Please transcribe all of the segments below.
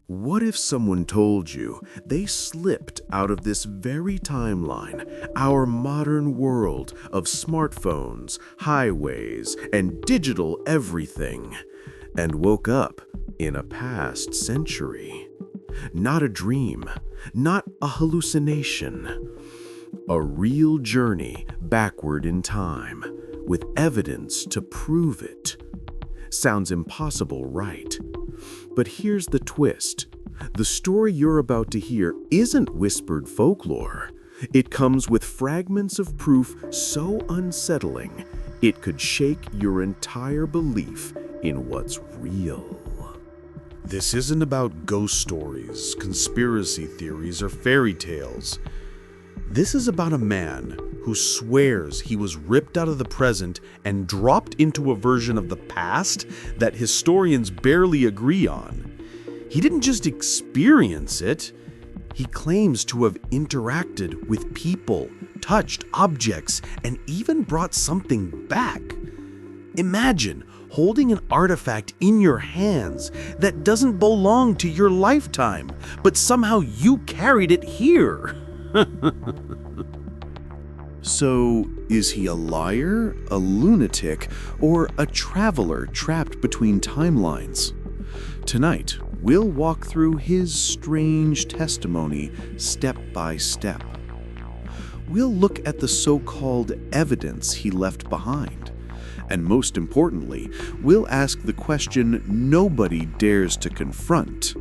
What if someone told you they slipped out of this very timeline, our modern world of smartphones, highways, and digital everything, and woke up in a past century? Not a dream, not a hallucination. A real journey backward in time, with evidence to prove it. Sounds impossible, right? But here's the twist. The story you're about to hear isn't whispered folklore. It comes with fragments of proof so unsettling, it could shake your entire belief in what's real. This isn't about ghost stories, conspiracy theories, or fairy tales. This is about a man who swears he was ripped out of the present and dropped into a version of the past that historians barely agree on. He didn't just experience it, he claims to have interacted with people, touched objects, and even brought something back. Imagine holding an artifact in your hands that doesn't belong to your lifetime, but somehow you carried it here. So, is he a liar, a lunatic, or a traveler trapped between timelines? Tonight, we'll walk through his strange testimony step by step. We'll look at the so-called evidence he left behind. And most importantly, we'll ask the question nobody dares to confront.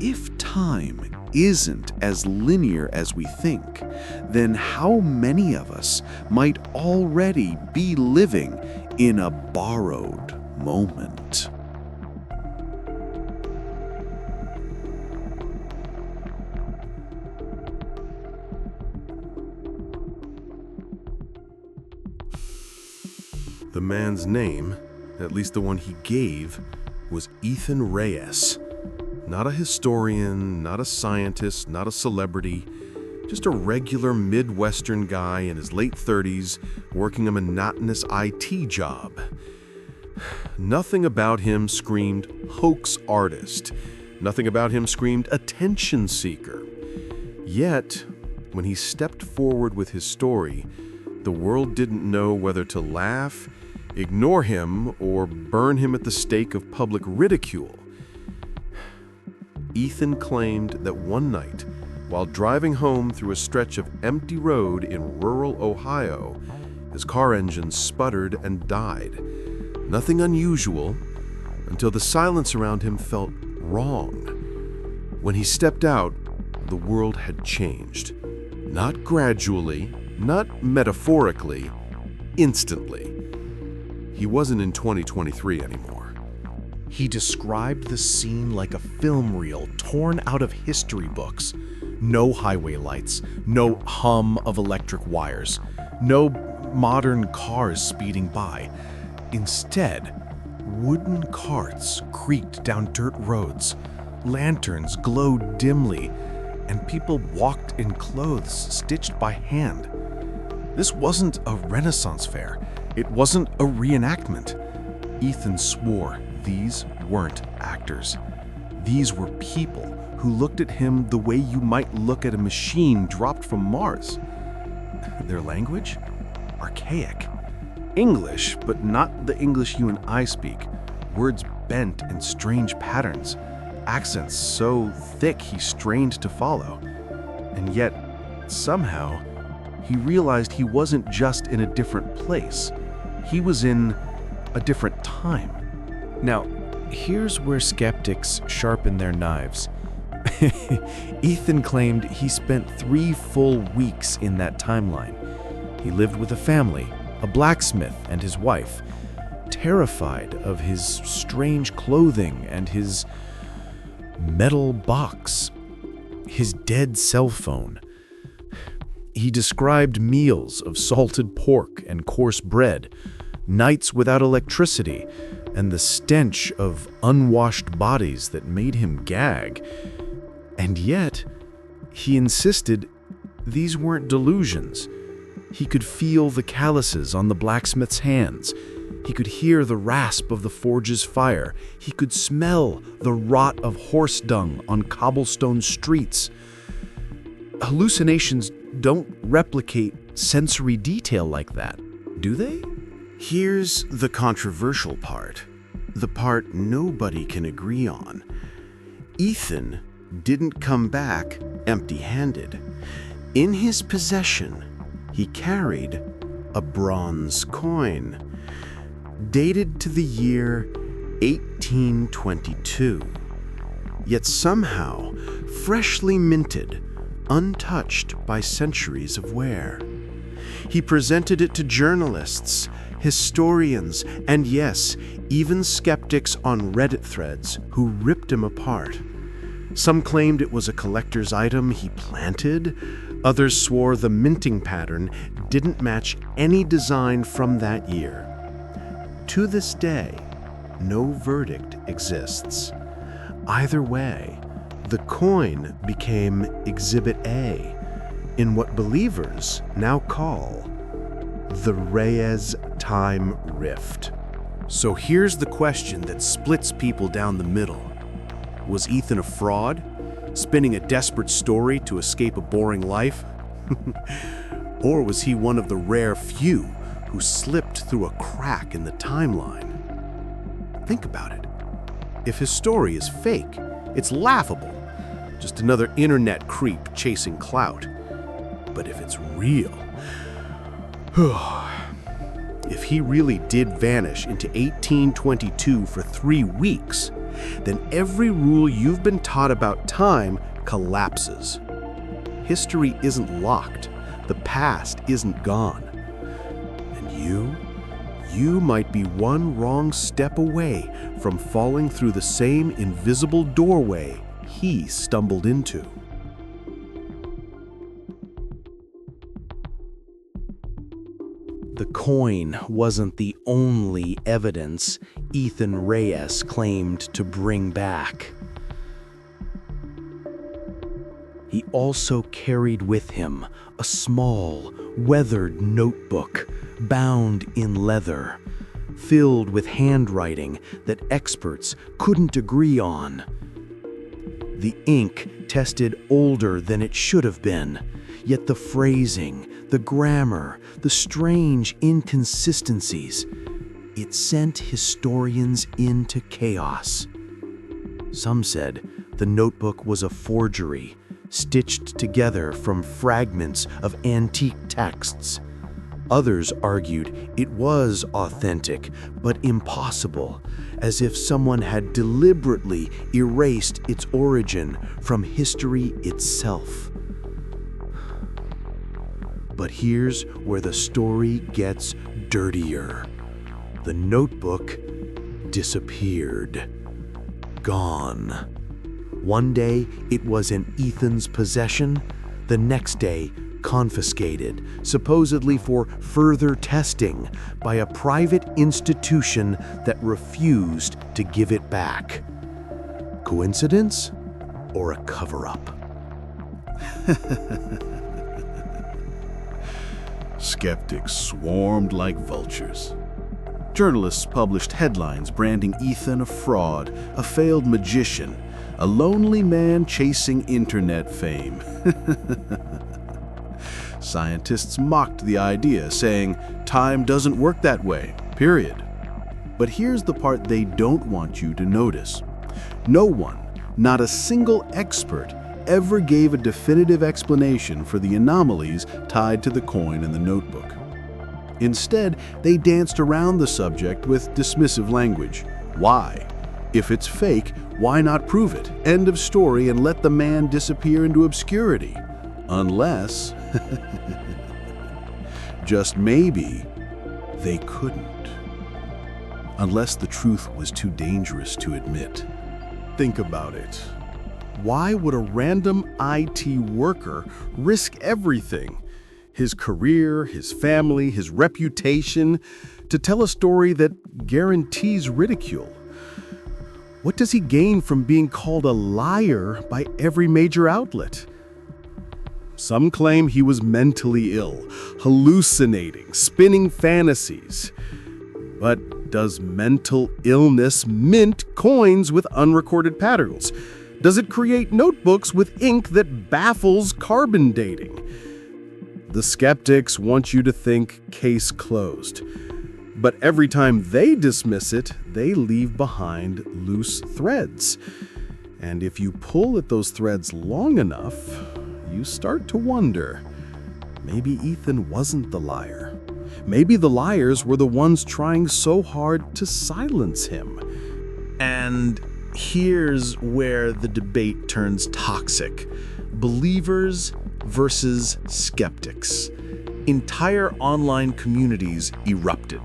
If time isn't as linear as we think, then how many of us might already be living in a borrowed moment? The man's name, at least the one he gave, was Ethan Reyes. Not a historian, not a scientist, not a celebrity, just a regular Midwestern guy in his late 30s working a monotonous IT job. Nothing about him screamed hoax artist. Nothing about him screamed attention seeker. Yet, when he stepped forward with his story, the world didn't know whether to laugh, ignore him, or burn him at the stake of public ridicule. Ethan claimed that one night, while driving home through a stretch of empty road in rural Ohio, his car engine sputtered and died. Nothing unusual, until the silence around him felt wrong. When he stepped out, the world had changed. Not gradually, not metaphorically, instantly. He wasn't in 2023 anymore. He described the scene like a film reel torn out of history books. No highway lights, no hum of electric wires, no modern cars speeding by. Instead, wooden carts creaked down dirt roads, lanterns glowed dimly, and people walked in clothes stitched by hand. This wasn't a Renaissance fair. It wasn't a reenactment. Ethan swore these weren't actors. These were people who looked at him the way you might look at a machine dropped from Mars. Their language? Archaic. English, but not the English you and I speak. Words bent in strange patterns. Accents so thick he strained to follow. And yet, somehow, he realized he wasn't just in a different place. He was in a different time. Now, here's where skeptics sharpen their knives. Ethan claimed he spent 3 full weeks in that timeline. He lived with a family, a blacksmith and his wife, terrified of his strange clothing and his metal box, his dead cell phone. He described meals of salted pork and coarse bread, nights without electricity, and the stench of unwashed bodies that made him gag. And yet, he insisted these weren't delusions. He could feel the calluses on the blacksmith's hands, He could hear the rasp of the forge's fire. He could smell the rot of horse dung on cobblestone streets. Hallucinations don't replicate sensory detail like that, do they? Here's the controversial part, the part nobody can agree on. Ethan didn't come back empty-handed. In his possession, he carried a bronze coin, dated to the year 1822, yet somehow freshly minted, untouched by centuries of wear. He presented it to journalists, historians, and yes, even skeptics on Reddit threads who ripped him apart. Some claimed it was a collector's item he planted. Others swore the minting pattern didn't match any design from that year. To this day, no verdict exists. Either way, the coin became Exhibit A in what believers now call the Reyes Time Rift. So here's the question that splits people down the middle. Was Ethan a fraud, spinning a desperate story to escape a boring life? Or was he one of the rare few who slipped through a crack in the timeline? Think about it. If his story is fake, it's laughable. Just another internet creep chasing clout. But if it's real, if he really did vanish into 1822 for 3 weeks, then every rule you've been taught about time collapses. History isn't locked. The past isn't gone. And you might be one wrong step away from falling through the same invisible doorway he stumbled into. The coin wasn't the only evidence Ethan Reyes claimed to bring back. He also carried with him a small, weathered notebook bound in leather, filled with handwriting that experts couldn't agree on. The ink tested older than it should have been, yet the phrasing, the grammar, the strange inconsistencies, it sent historians into chaos. Some said the notebook was a forgery, stitched together from fragments of antique texts. Others argued it was authentic, but impossible, as if someone had deliberately erased its origin from history itself. But here's where the story gets dirtier. The notebook disappeared. Gone. One day it was in Ethan's possession, the next day confiscated, supposedly for further testing by a private institution that refused to give it back. Coincidence or a cover-up? Skeptics swarmed like vultures. Journalists published headlines branding Ethan a fraud, a failed magician, a lonely man chasing internet fame. Scientists mocked the idea, saying, "Time doesn't work that way, period." But here's the part they don't want you to notice. No one, not a single expert, ever gave a definitive explanation for the anomalies tied to the coin and the notebook. Instead, they danced around the subject with dismissive language. Why? If it's fake, why not prove it? End of story, and let the man disappear into obscurity. Unless, just maybe, they couldn't. Unless the truth was too dangerous to admit. Think about it. Why would a random IT worker risk everything? His career, his family, his reputation, to tell a story that guarantees ridicule? What does he gain from being called a liar by every major outlet? Some claim he was mentally ill, hallucinating, spinning fantasies. But does mental illness mint coins with unrecorded patterns? Does it create notebooks with ink that baffles carbon dating? The skeptics want you to think case closed. But every time they dismiss it, they leave behind loose threads. And if you pull at those threads long enough, you start to wonder, maybe Ethan wasn't the liar. Maybe the liars were the ones trying so hard to silence him. And here's where the debate turns toxic. Believers versus skeptics. Entire online communities erupted.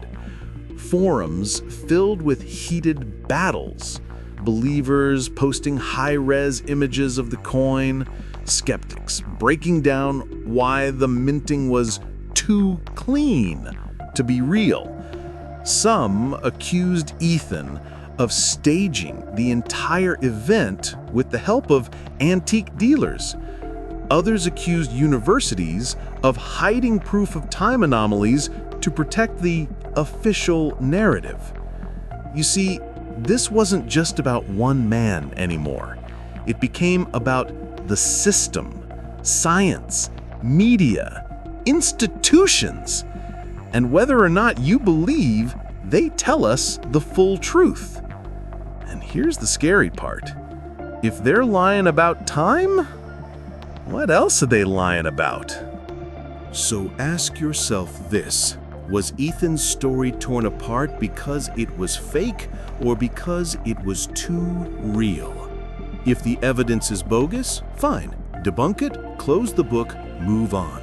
Forums filled with heated battles. Believers posting high-res images of the coin. Skeptics breaking down why the minting was too clean to be real. Some accused Ethan of staging the entire event with the help of antique dealers. Others accused universities of hiding proof of time anomalies to protect the official narrative. You see, this wasn't just about one man anymore. It became about the system, science, media, institutions, and whether or not you believe they tell us the full truth. And here's the scary part. If they're lying about time, what else are they lying about? So ask yourself this. Was Ethan's story torn apart because it was fake or because it was too real? If the evidence is bogus, fine. Debunk it, close the book, move on.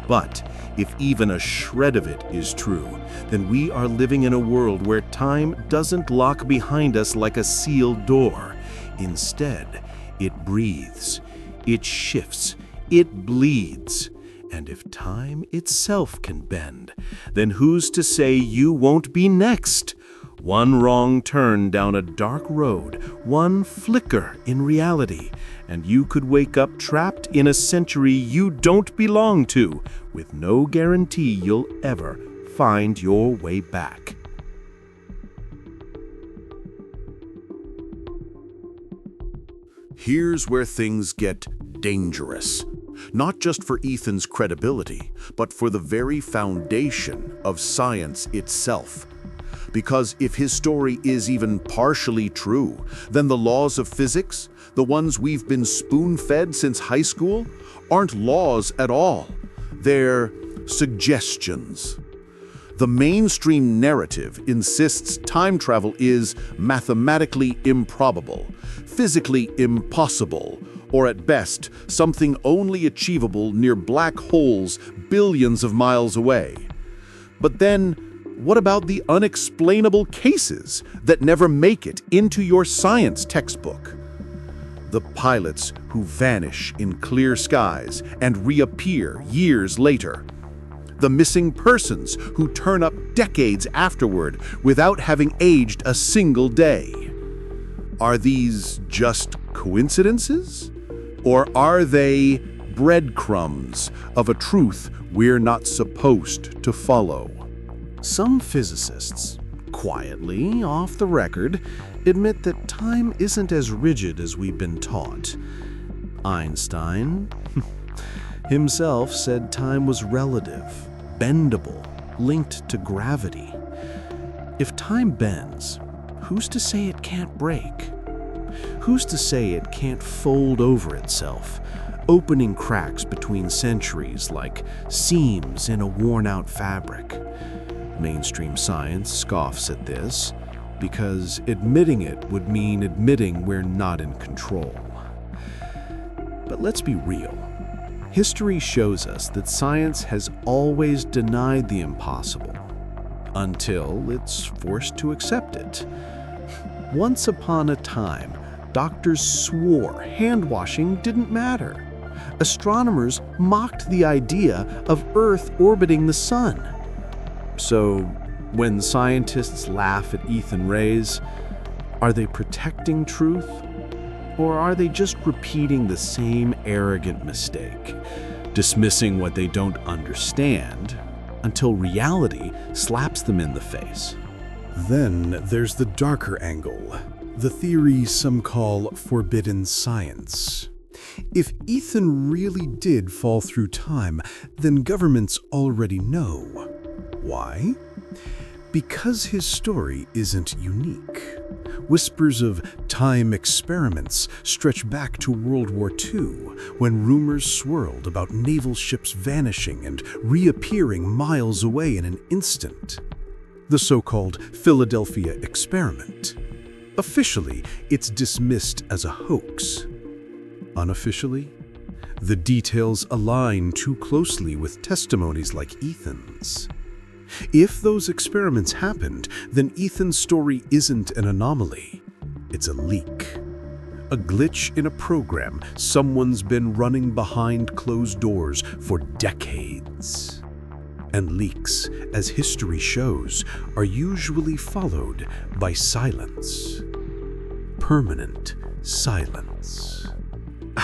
But if even a shred of it is true, then we are living in a world where time doesn't lock behind us like a sealed door. Instead, it breathes, it shifts, it bleeds. And if time itself can bend, then who's to say you won't be next? One wrong turn down a dark road, one flicker in reality, and you could wake up trapped in a century you don't belong to, with no guarantee you'll ever find your way back. Here's where things get dangerous. Not just for Ethan's credibility, but for the very foundation of science itself. Because if his story is even partially true, then the laws of physics, the ones we've been spoon-fed since high school, aren't laws at all. They're suggestions. The mainstream narrative insists time travel is mathematically improbable, physically impossible, or at best, something only achievable near black holes billions of miles away. But then, what about the unexplainable cases that never make it into your science textbook? The pilots who vanish in clear skies and reappear years later. The missing persons who turn up decades afterward without having aged a single day. Are these just coincidences? Or are they breadcrumbs of a truth we're not supposed to follow? Some physicists, quietly, off the record, admit that time isn't as rigid as we've been taught. Einstein himself said time was relative, bendable, linked to gravity. If time bends, who's to say it can't break? Who's to say it can't fold over itself, opening cracks between centuries like seams in a worn-out fabric? Mainstream science scoffs at this because admitting it would mean admitting we're not in control. But let's be real. History shows us that science has always denied the impossible until it's forced to accept it. Once upon a time, doctors swore hand-washing didn't matter. Astronomers mocked the idea of Earth orbiting the sun. So, when scientists laugh at Ethan Ray's, are they protecting truth? Or are they just repeating the same arrogant mistake, dismissing what they don't understand until reality slaps them in the face? Then there's the darker angle, the theory some call forbidden science. If Ethan really did fall through time, then governments already know. Why? Because his story isn't unique. Whispers of time experiments stretch back to World War II, when rumors swirled about naval ships vanishing and reappearing miles away in an instant. The so-called Philadelphia experiment. Officially, it's dismissed as a hoax. Unofficially, the details align too closely with testimonies like Ethan's. If those experiments happened, then Ethan's story isn't an anomaly. It's a leak. A glitch in a program someone's been running behind closed doors for decades. And leaks, as history shows, are usually followed by silence. Permanent silence.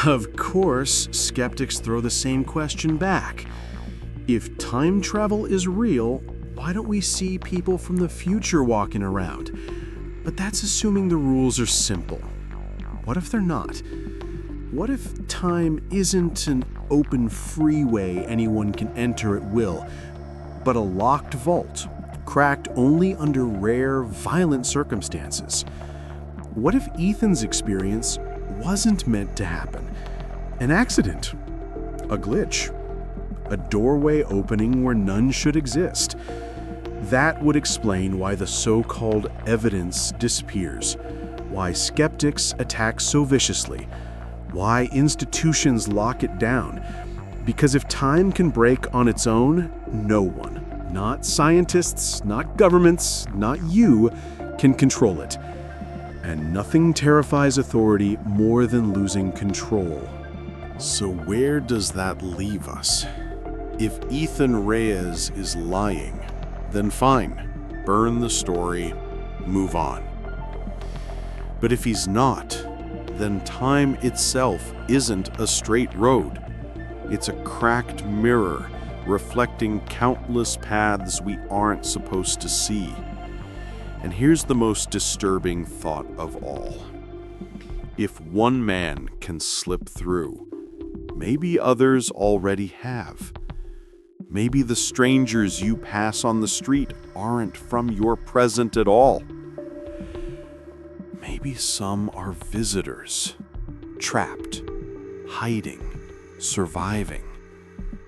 Of course, skeptics throw the same question back. If time travel is real, why don't we see people from the future walking around? But that's assuming the rules are simple. What if they're not? What if time isn't an open freeway anyone can enter at will, but a locked vault, cracked only under rare, violent circumstances? What if Ethan's experience wasn't meant to happen? An accident, a glitch, a doorway opening where none should exist. That would explain why the so-called evidence disappears, why skeptics attack so viciously, why institutions lock it down. Because if time can break on its own, no one, not scientists, not governments, not you, can control it. And nothing terrifies authority more than losing control. So where does that leave us? If Ethan Reyes is lying, then fine, burn the story, move on. But if he's not, then time itself isn't a straight road. It's a cracked mirror reflecting countless paths we aren't supposed to see. And here's the most disturbing thought of all. If one man can slip through, maybe others already have. Maybe the strangers you pass on the street aren't from your present at all. Maybe some are visitors, trapped, hiding, surviving,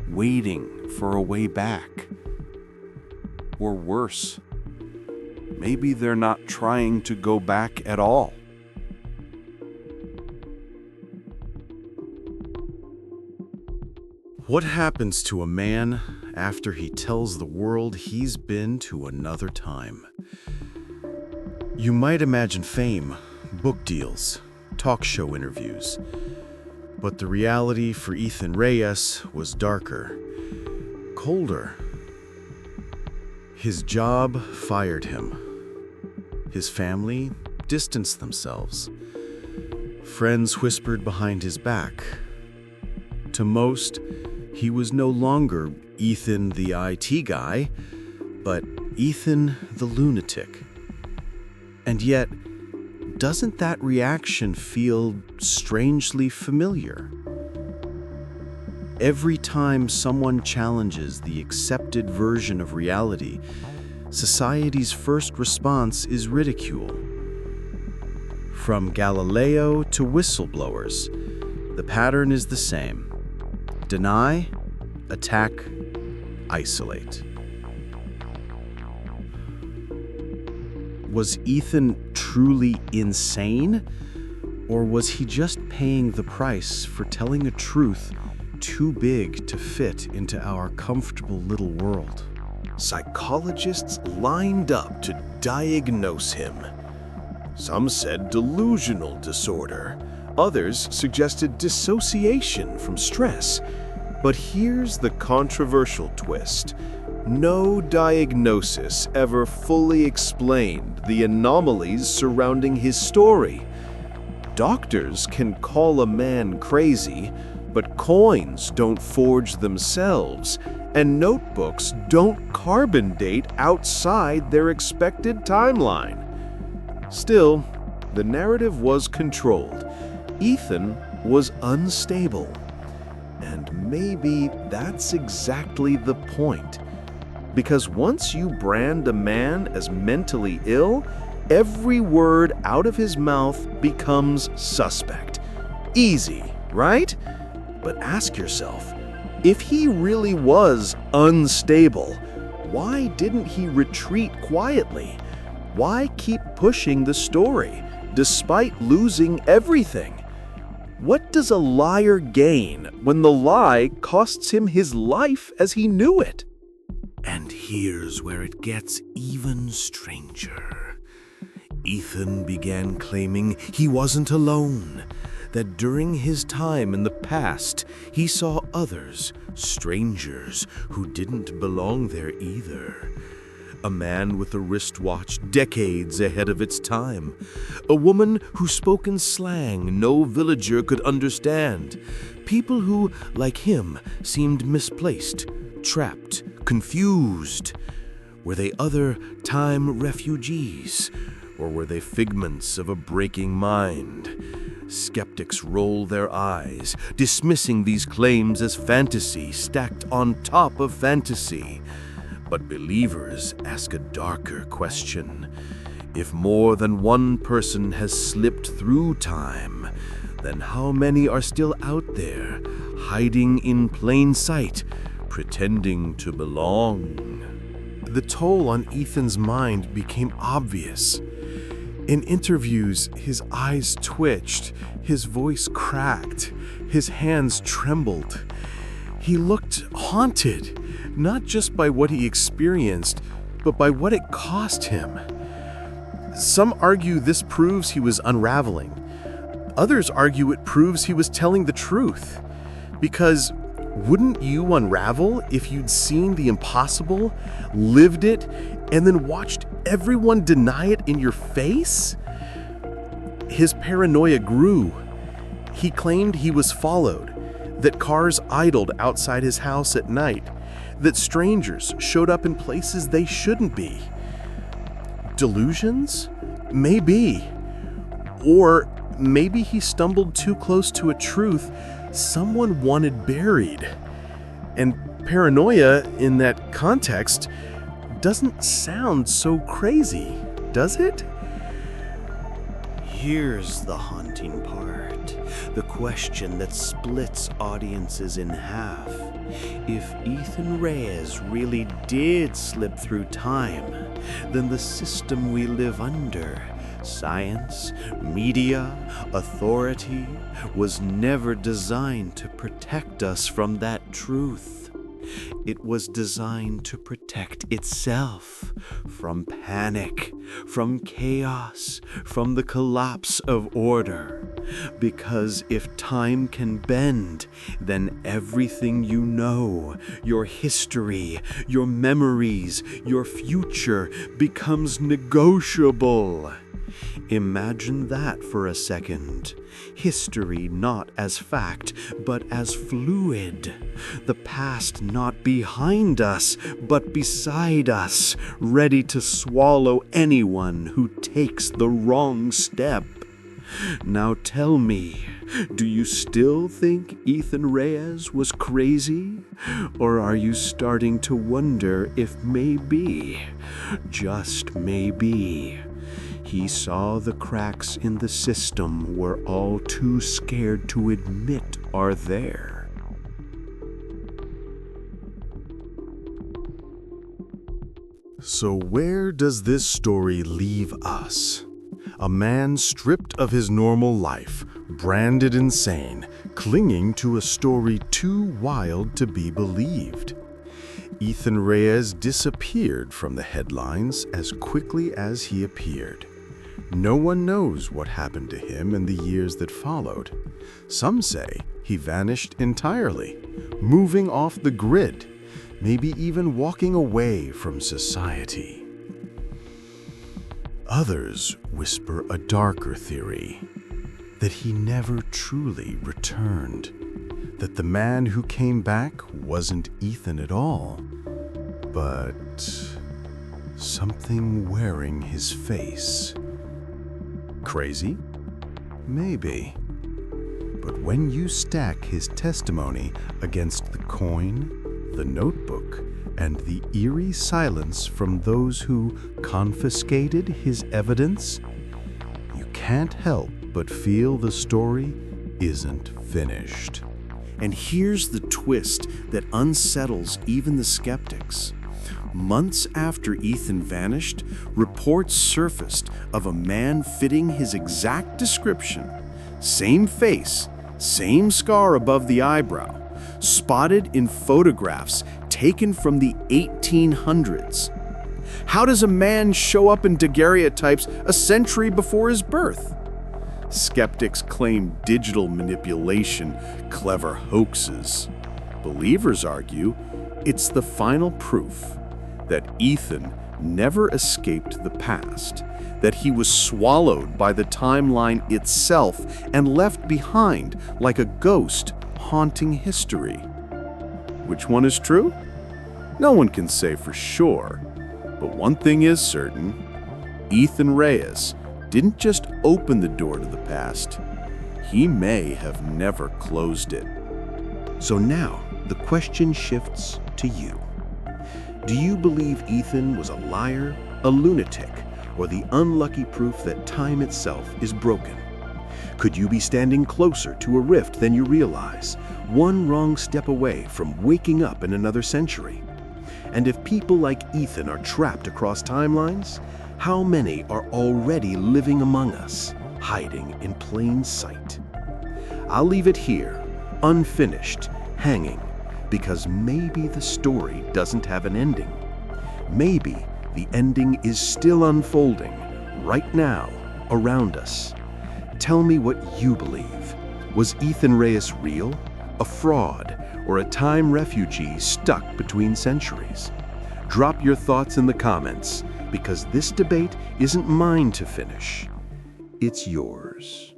waiting for a way back. Or worse, maybe they're not trying to go back at all. What happens to a man after he tells the world he's been to another time? You might imagine fame, book deals, talk show interviews. But the reality for Ethan Reyes was darker, colder. His job fired him. His family distanced themselves. Friends whispered behind his back. To most, he was no longer Ethan the IT guy, but Ethan the lunatic. And yet, doesn't that reaction feel strangely familiar? Every time someone challenges the accepted version of reality, society's first response is ridicule. From Galileo to whistleblowers, the pattern is the same. Deny, attack, isolate. Was Ethan truly insane? Or was he just paying the price for telling a truth too big to fit into our comfortable little world? Psychologists lined up to diagnose him. Some said delusional disorder. Others suggested dissociation from stress. But here's the controversial twist. No diagnosis ever fully explained the anomalies surrounding his story. Doctors can call a man crazy, but coins don't forge themselves, and notebooks don't carbon date outside their expected timeline. Still, the narrative was controlled. Ethan was unstable. And maybe that's exactly the point. Because once you brand a man as mentally ill, every word out of his mouth becomes suspect. Easy, right? But ask yourself, if he really was unstable, why didn't he retreat quietly? Why keep pushing the story, despite losing everything? What does a liar gain when the lie costs him his life as he knew it? And here's where it gets even stranger. Ethan began claiming he wasn't alone, that during his time in the past, he saw others, strangers, who didn't belong there either. A man with a wristwatch decades ahead of its time. A woman who spoke in slang no villager could understand. People who, like him, seemed misplaced, trapped, confused. Were they other time refugees? Or were they figments of a breaking mind? Skeptics roll their eyes, dismissing these claims as fantasy stacked on top of fantasy. But believers ask a darker question. If more than one person has slipped through time, then how many are still out there, hiding in plain sight, pretending to belong? The toll on Ethan's mind became obvious. In interviews, his eyes twitched, his voice cracked, his hands trembled. He looked haunted, not just by what he experienced, but by what it cost him. Some argue this proves he was unraveling. Others argue it proves he was telling the truth. Because wouldn't you unravel if you'd seen the impossible, lived it, and then watched everyone deny it in your face? His paranoia grew. He claimed he was followed, that cars idled outside his house at night, that strangers showed up in places they shouldn't be. Delusions? Maybe. Or maybe he stumbled too close to a truth someone wanted buried. And paranoia, in that context, doesn't sound so crazy, does it? Here's the haunting part, the question that splits audiences in half. If Ethan Reyes really did slip through time, then the system we live under, science, media, authority, was never designed to protect us from that truth. It was designed to protect itself from panic, from chaos, from the collapse of order. Because if time can bend, then everything you know, your history, your memories, your future becomes negotiable. Imagine that for a second. History not as fact, but as fluid. The past not behind us, but beside us, ready to swallow anyone who takes the wrong step. Now tell me, do you still think Ethan Reyes was crazy? Or are you starting to wonder if maybe, just maybe, he saw the cracks in the system we're all too scared to admit are there? So where does this story leave us? A man stripped of his normal life, branded insane, clinging to a story too wild to be believed. Ethan Reyes disappeared from the headlines as quickly as he appeared. No one knows what happened to him in the years that followed. Some say he vanished entirely, moving off the grid, maybe even walking away from society. Others whisper a darker theory, that he never truly returned, that the man who came back wasn't Ethan at all, but something wearing his face. Crazy? Maybe. But when you stack his testimony against the coin, the notebook, and the eerie silence from those who confiscated his evidence, you can't help but feel the story isn't finished. And here's the twist that unsettles even the skeptics. Months after Ethan vanished, reports surfaced of a man fitting his exact description. Same face, same scar above the eyebrow, spotted in photographs taken from the 1800s. How does a man show up in daguerreotypes a century before his birth? Skeptics claim digital manipulation, clever hoaxes. Believers argue it's the final proof that Ethan never escaped the past, that he was swallowed by the timeline itself and left behind like a ghost haunting history. Which one is true? No one can say for sure, but one thing is certain: Ethan Reyes didn't just open the door to the past, he may have never closed it. So now, the question shifts to you. Do you believe Ethan was a liar, a lunatic, or the unlucky proof that time itself is broken? Could you be standing closer to a rift than you realize, one wrong step away from waking up in another century? And if people like Ethan are trapped across timelines, how many are already living among us, hiding in plain sight? I'll leave it here, unfinished, hanging, because maybe the story doesn't have an ending. Maybe the ending is still unfolding right now around us. Tell me what you believe. Was Ethan Reyes real, a fraud, or a time refugee stuck between centuries? Drop your thoughts in the comments, because this debate isn't mine to finish. It's yours.